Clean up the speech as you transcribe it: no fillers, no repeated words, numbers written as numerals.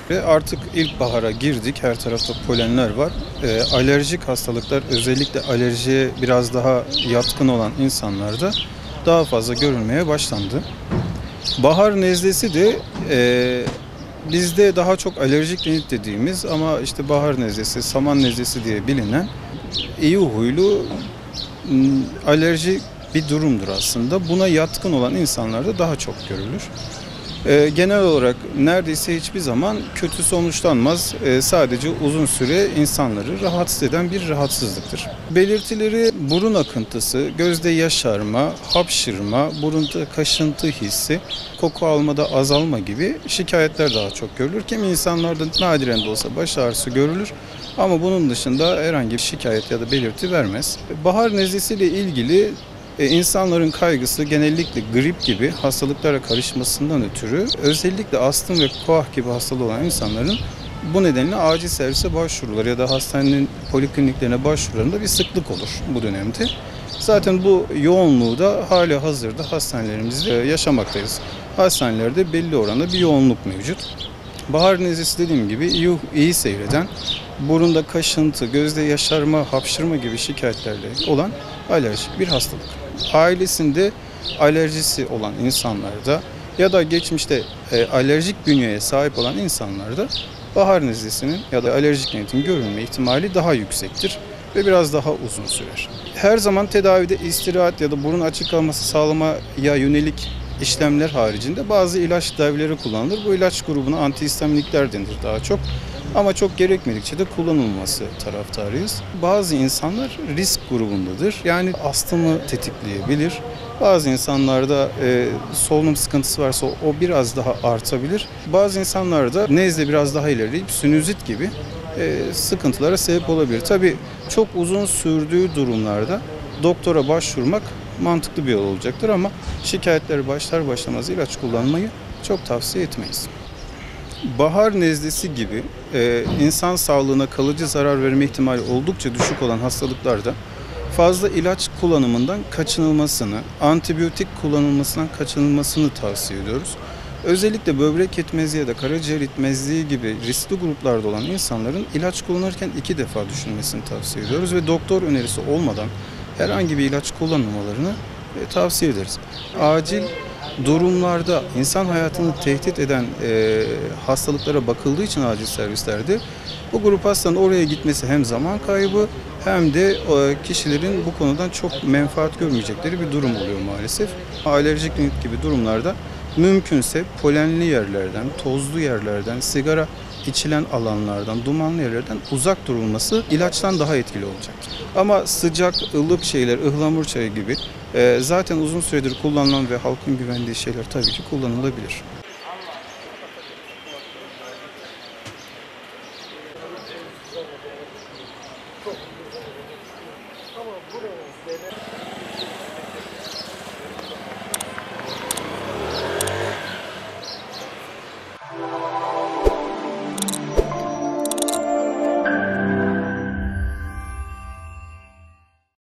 Ve artık ilkbahara girdik. Her tarafta polenler var. Alerjik hastalıklar, özellikle alerjiye biraz daha yatkın olan insanlarda daha fazla görülmeye başlandı. Bahar nezlesi de bizde daha çok alerjik rinit dediğimiz ama işte bahar nezlesi, saman nezlesi diye bilinen iyi huylu alerji bir durumdur aslında. Buna yatkın olan insanlarda daha çok görülür. Genel olarak neredeyse hiçbir zaman kötü sonuçlanmaz. Sadece uzun süre insanları rahatsız eden bir rahatsızlıktır. Belirtileri burun akıntısı, gözde yaşarma, hapşırma, burunda kaşıntı hissi, koku almada azalma gibi şikayetler daha çok görülür. Kimi insanlarda nadiren de olsa baş ağrısı görülür ama bunun dışında herhangi bir şikayet ya da belirti vermez. Bahar nezlesiyle ilgili İnsanların kaygısı genellikle grip gibi hastalıklara karışmasından ötürü özellikle astım ve koah gibi hastalığı olan insanların bu nedenle acil servise başvuruları ya da hastanenin polikliniklerine başvurularında bir sıklık olur bu dönemde. Zaten bu yoğunluğu da hali hazırda hastanelerimizde yaşamaktayız. Hastanelerde belli oranda bir yoğunluk mevcut. Bahar nezlesi dediğim gibi iyi seyreden, burunda kaşıntı, gözde yaşarma, hapşırma gibi şikayetlerle olan alerjik bir hastalık. Ailesinde alerjisi olan insanlarda ya da geçmişte alerjik bünyeye sahip olan insanlarda bahar nezlesinin ya da alerjik rinitin görülme ihtimali daha yüksektir ve biraz daha uzun sürer. Her zaman tedavide istirahat ya da burun açık kalması sağlamaya yönelik işlemler haricinde bazı ilaç tedavileri kullanılır. Bu ilaç grubuna antihistaminikler denir daha çok. Ama çok gerekmedikçe de kullanılması taraftarıyız. Bazı insanlar risk grubundadır. Yani astımı tetikleyebilir. Bazı insanlarda solunum sıkıntısı varsa o biraz daha artabilir. Bazı insanlarda nezle biraz daha ilerleyip sinüzit gibi sıkıntılara sebep olabilir. Tabii çok uzun sürdüğü durumlarda doktora başvurmak mantıklı bir yol olacaktır ama şikayetleri başlar başlamaz ilaç kullanmayı çok tavsiye etmeyiz. Bahar nezlesi gibi insan sağlığına kalıcı zarar verme ihtimali oldukça düşük olan hastalıklarda fazla ilaç kullanımından kaçınılmasını, antibiyotik kullanılmasından kaçınılmasını tavsiye ediyoruz. Özellikle böbrek yetmezliği ya da karaciğer yetmezliği gibi riskli gruplarda olan insanların ilaç kullanırken 2 defa düşünmesini tavsiye ediyoruz ve doktor önerisi olmadan herhangi bir ilaç kullanmamalarını tavsiye ederiz. Acil durumlarda insan hayatını tehdit eden hastalıklara bakıldığı için acil servislerde bu grup hastanın oraya gitmesi hem zaman kaybı hem de kişilerin bu konudan çok menfaat görmeyecekleri bir durum oluyor maalesef. Alerjik rinit gibi durumlarda mümkünse polenli yerlerden, tozlu yerlerden, sigara içilen alanlardan, dumanlı yerlerden uzak durulması ilaçtan daha etkili olacaktır. Ama sıcak, ılık şeyler, ıhlamur çayı gibi zaten uzun süredir kullanılan ve halkın güvendiği şeyler tabii ki kullanılabilir.